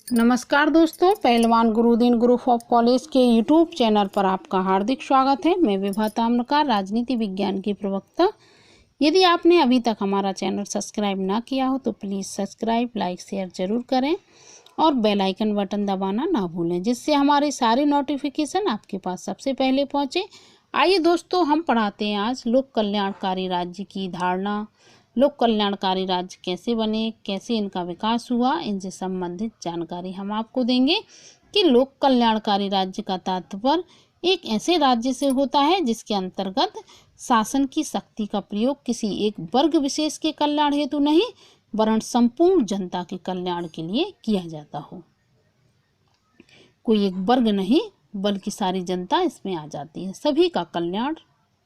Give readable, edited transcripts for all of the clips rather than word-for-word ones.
नमस्कार दोस्तों, पहलवान गुरुदीन ग्रुप ऑफ कॉलेज के यूट्यूब चैनल पर आपका हार्दिक स्वागत है। मैं विभा ताम्रकार, राजनीति विज्ञान की प्रवक्ता। यदि आपने अभी तक हमारा चैनल सब्सक्राइब ना किया हो तो प्लीज़ सब्सक्राइब, लाइक, शेयर जरूर करें और बेल आइकन बटन दबाना ना भूलें, जिससे हमारी सारी नोटिफिकेशन आपके पास सबसे पहले पहुँचे। आइए दोस्तों, हम पढ़ाते हैं आज लोक कल्याणकारी राज्य की धारणा। लोक कल्याणकारी राज्य कैसे बने, कैसे इनका विकास हुआ, इनसे संबंधित जानकारी हम आपको देंगे कि लोक कल्याणकारी राज्य का तात्पर्य एक ऐसे राज्य से होता है जिसके अंतर्गत शासन की शक्ति का प्रयोग किसी एक वर्ग विशेष के कल्याण हेतु नहीं वरन संपूर्ण जनता के कल्याण के लिए किया जाता हो। कोई एक वर्ग नहीं बल्कि सारी जनता इसमें आ जाती है, सभी का कल्याण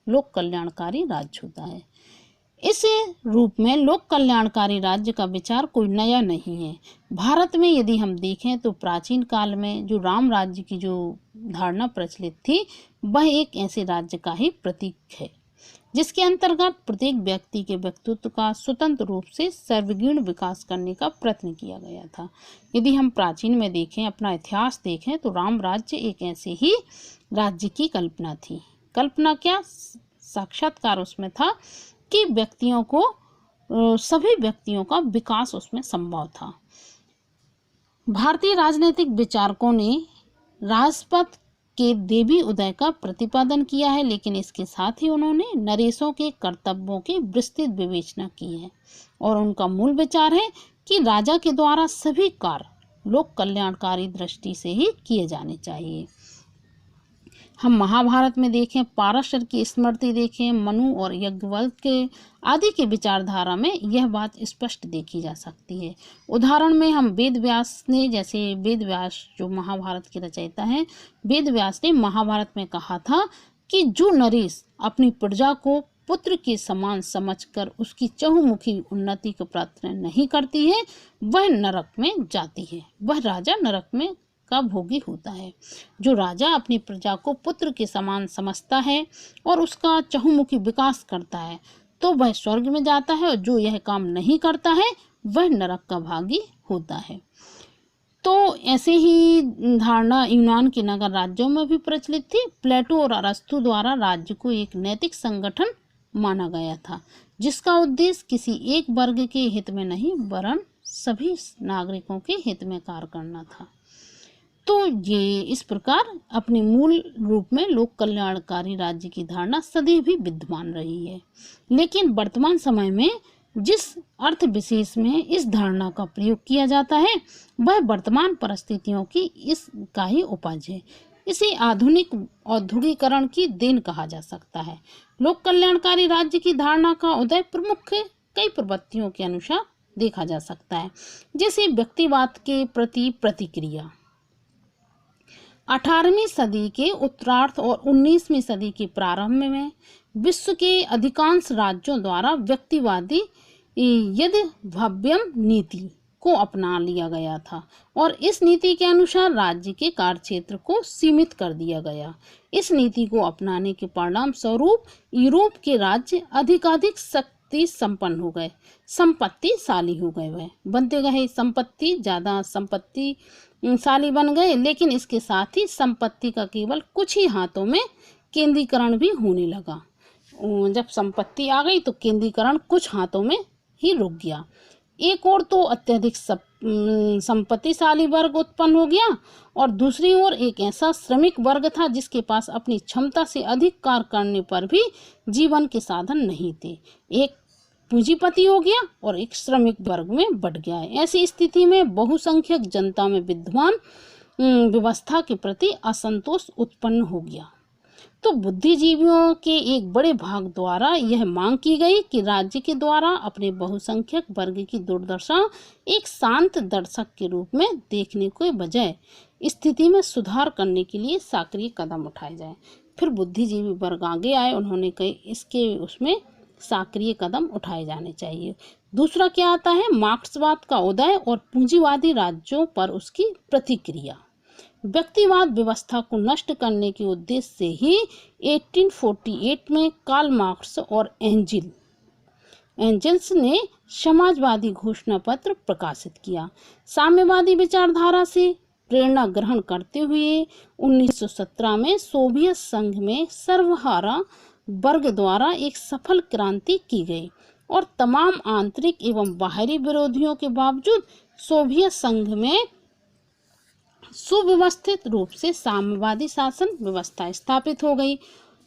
लोक कल्याणकारी राज्य होता है। इस रूप में लोक कल्याणकारी राज्य का विचार कोई नया नहीं है। भारत में यदि हम देखें तो प्राचीन काल में जो राम राज्य की जो धारणा प्रचलित थी वह एक ऐसे राज्य का ही प्रतीक है जिसके अंतर्गत प्रत्येक व्यक्ति के व्यक्तित्व का स्वतंत्र रूप से सर्वगुण विकास करने का प्रयत्न किया गया था। यदि हम प्राचीन में देखें, अपना इतिहास देखें तो राम राज्य एक ऐसे ही राज्य की कल्पना थी। कल्पना क्या, साक्षात्कार उसमें था कि सभी व्यक्तियों का विकास उसमें संभव था। भारतीय राजनीतिक विचारकों ने राजपथ के देवी उदय का प्रतिपादन किया है, लेकिन इसके साथ ही उन्होंने नरेशों के कर्तव्यों की विस्तृत विवेचना की है और उनका मूल विचार है कि राजा के द्वारा सभी कार्य लोक कल्याणकारी दृष्टि से ही किए जाने चाहिए। हम महाभारत में देखें, पारशर की स्मृति देखें, मनु और याज्ञवल्क्य के आदि के विचारधारा में यह बात स्पष्ट देखी जा सकती है। उदाहरण में हम वेद व्यास ने, जैसे वेद व्यास जो महाभारत के रचयिता हैं, वेद व्यास ने महाभारत में कहा था कि जो नरेश अपनी प्रजा को पुत्र के समान समझकर उसकी चहुमुखी उन्नति का प्रयत्न नहीं करती है वह नरक में जाती है, वह राजा नरक में का भोगी होता है। जो राजा अपनी प्रजा को पुत्र के समान समझता है और उसका चहुमुखी विकास करता है तो वह स्वर्ग में जाता है और जो यह काम नहीं करता है वह नरक का भागी होता है। तो ऐसे ही धारणा यूनान के नगर राज्यों में भी प्रचलित थी। प्लेटो और अरस्तु द्वारा राज्य को एक नैतिक संगठन माना गया था जिसका उद्देश्य किसी एक वर्ग के हित में नहीं वरन सभी नागरिकों के हित में कार्य करना था। तो ये इस प्रकार अपने मूल रूप में लोक कल्याणकारी राज्य की धारणा सदैव भी विद्यमान रही है, लेकिन वर्तमान समय में जिस अर्थ विशेष में इस धारणा का प्रयोग किया जाता है वह वर्तमान परिस्थितियों की इसका ही उपज है। इसे आधुनिक औद्योगिकरण की देन कहा जा सकता है। लोक कल्याणकारी राज्य की धारणा का उदय प्रमुख कई प्रवृत्तियों के अनुसार देखा जा सकता है, जैसे व्यक्तिवाद के प्रति प्रतिक्रिया। 18वीं सदी के उत्तरार्ध और 19वीं सदी के प्रारंभ में विश्व के अधिकांश राज्यों द्वारा व्यक्तिवादी यद्भव्यम नीति को अपना लिया गया था और इस नीति के अनुसार राज्य के कार्यक्षेत्र को सीमित कर दिया गया। इस नीति को अपनाने के परिणाम स्वरूप यूरोप के राज्य अधिकाधिक शक्ति संपन्न हो गए, संपत्तिशाली हो गए, वह बनते गए, संपत्ति ज़्यादा संपत्तिशाली बन गए, लेकिन इसके साथ ही संपत्ति का केवल कुछ ही हाथों में केंद्रीकरण भी होने लगा। जब संपत्ति आ गई तो केंद्रीकरण कुछ हाथों में ही रुक गया। एक ओर तो अत्यधिक संपत्तिशाली वर्ग उत्पन्न हो गया और दूसरी ओर एक ऐसा श्रमिक वर्ग था जिसके पास अपनी क्षमता से अधिक कार्य करने पर भी जीवन के साधन नहीं थे। एक पूंजीपति हो गया और एक श्रमिक वर्ग में बढ़ गया है। ऐसी स्थिति में बहुसंख्यक जनता में विद्यमान व्यवस्था के प्रति असंतोष उत्पन्न हो गया। तो बुद्धिजीवियों के एक बड़े भाग द्वारा यह मांग की गई कि राज्य के द्वारा अपने बहुसंख्यक वर्ग की दुर्दशा एक शांत दर्शक के रूप में देखने के बजाय स्थिति में सुधार करने के लिए सक्रिय कदम उठाए जाए। फिर बुद्धिजीवी वर्ग आगे आए, उन्होंने कही इसके उसमें सक्रिय कदम उठाए जाने चाहिए। दूसरा क्या आता है, मार्क्सवाद का उदय और पूंजीवादी राज्यों पर उसकी प्रतिक्रिया। व्यक्तिवाद व्यवस्था को नष्ट करने के उद्देश्य से ही 1848 में कार्ल मार्क्स और एंजिल एंजल्स ने समाजवादी घोषणा पत्र प्रकाशित किया। साम्यवादी विचारधारा से प्रेरणा ग्रहण करते हुए 1917 में सोवियत संघ में सर्वहारा वर्ग द्वारा एक सफल क्रांति की गई और तमाम आंतरिक एवं बाहरी विरोधियों के बावजूद सोवियत संघ में सुव्यवस्थित रूप से साम्यवादी शासन व्यवस्था स्थापित हो गई।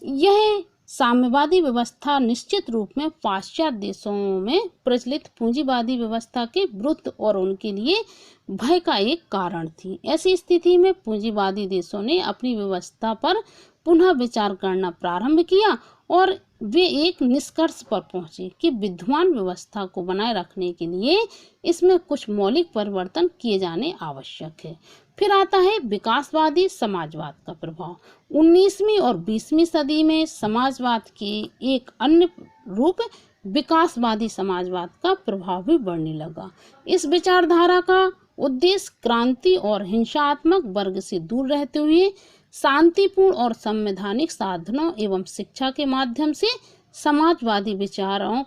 यह साम्यवादी व्यवस्था निश्चित रूप में पाश्चात्य देशों में प्रचलित पूंजीवादी व्यवस्था के विरुद्ध और उनके लिए भय का एक कारण थी। ऐसी स्थिति में पूंजीवादी देशों ने अपनी व्यवस्था पर पुनः विचार करना प्रारंभ किया और वे एक निष्कर्ष पर पहुंचे कि विद्यमान व्यवस्था को बनाए रखने के लिए इसमें कुछ मौलिक परिवर्तन किए जाने आवश्यक है। फिर आता है विकासवादी समाजवाद का प्रभाव। 19वीं और 20वीं सदी में समाजवाद के एक अन्य रूप विकासवादी समाजवाद का प्रभाव भी बढ़ने लगा। इस विचारधारा का उद्देश्य क्रांति और हिंसात्मक वर्ग से दूर रहते हुए शांतिपूर्ण और संवैधानिक साधनों एवं शिक्षा के माध्यम से समाजवादी विचारों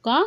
का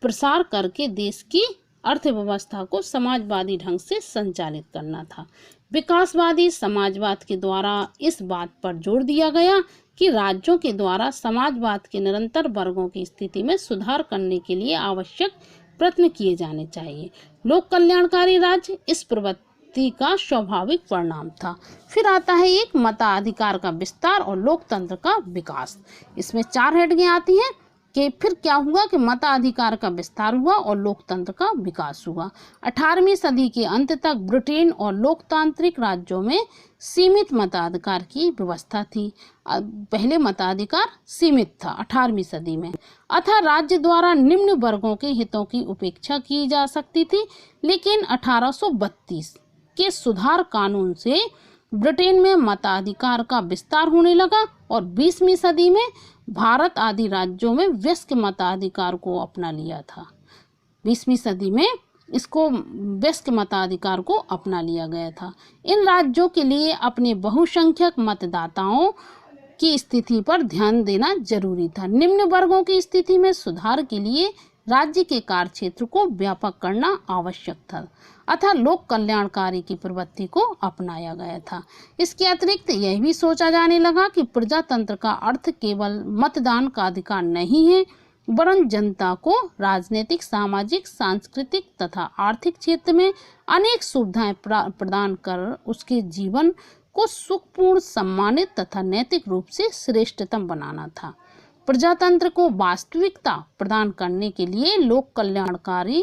प्रसार करके देश की अर्थव्यवस्था को समाजवादी ढंग से संचालित करना था। विकासवादी समाजवाद के द्वारा इस बात पर जोर दिया गया कि राज्यों के द्वारा समाजवाद के निरंतर वर्गों की स्थिति में सुधार करने के लिए आवश्यक प्रयत्न किए जाने चाहिए। लोक कल्याणकारी राज्य इस प्रवृत्ति का स्वाभाविक परिणाम था। फिर आता है एक मताधिकार का विस्तार और लोकतंत्र का विकास। इसमें 4 हेडिंगें आती हैं कि फिर क्या हुआ कि मताधिकार का विस्तार हुआ और लोकतंत्र का विकास हुआ। 18वीं सदी के अंत तक ब्रिटेन और लोकतांत्रिक राज्यों में सीमित मताधिकार की व्यवस्था थी। पहले मताधिकार सीमित था 18वीं सदी में, अतः राज्य द्वारा निम्न वर्गों के हितों की उपेक्षा की जा सकती थी। लेकिन 1832 के सुधार कानून से ब्रिटेन में मताधिकार का विस्तार होने लगा और 20वीं सदी में भारत आदि राज्यों में वयस्क मताधिकार को अपना लिया था। 20वीं सदी में इसको वयस्क मताधिकार को अपना लिया गया था। इन राज्यों के लिए अपने बहुसंख्यक मतदाताओं की स्थिति पर ध्यान देना जरूरी था। निम्न वर्गों की स्थिति में सुधार के लिए राज्य के कार्यक्षेत्र को व्यापक करना आवश्यक था, अतः लोक कल्याणकारी की प्रवृत्ति को अपनाया गया था। इसके अतिरिक्त यह भी सोचा जाने लगा कि प्रजातंत्र का अर्थ केवल मतदान का अधिकार नहीं है, वरन जनता को राजनीतिक, सामाजिक, सांस्कृतिक तथा आर्थिक क्षेत्र में अनेक सुविधाएं प्रदान कर उसके जीवन को सुखपूर्ण, सम्मानित तथा नैतिक रूप से श्रेष्ठतम बनाना था। प्रजातंत्र को वास्तविकता प्रदान करने के लिए लोक कल्याणकारी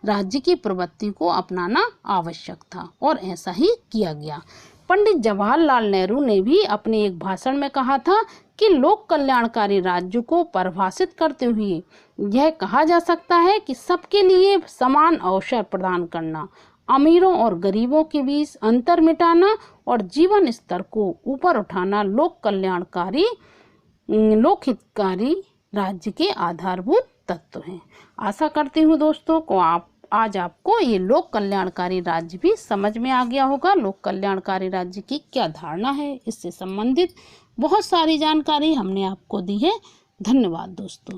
राज्य की प्रवृत्ति को अपनाना आवश्यक था और ऐसा ही किया गया। पंडित जवाहरलाल नेहरू ने भी अपने एक भाषण में कहा था कि लोक कल्याणकारी राज्य को परिभाषित करते हुए यह कहा जा सकता है कि सबके लिए समान अवसर प्रदान करना, अमीरों और गरीबों के बीच अंतर मिटाना और जीवन स्तर को ऊपर उठाना लोकहितकारी राज्य के आधारभूत तत्व हैं। आशा करती हूँ दोस्तों को आज आपको ये लोक कल्याणकारी राज्य भी समझ में आ गया होगा। लोक कल्याणकारी राज्य की क्या धारणा है, इससे संबंधित बहुत सारी जानकारी हमने आपको दी है। धन्यवाद दोस्तों।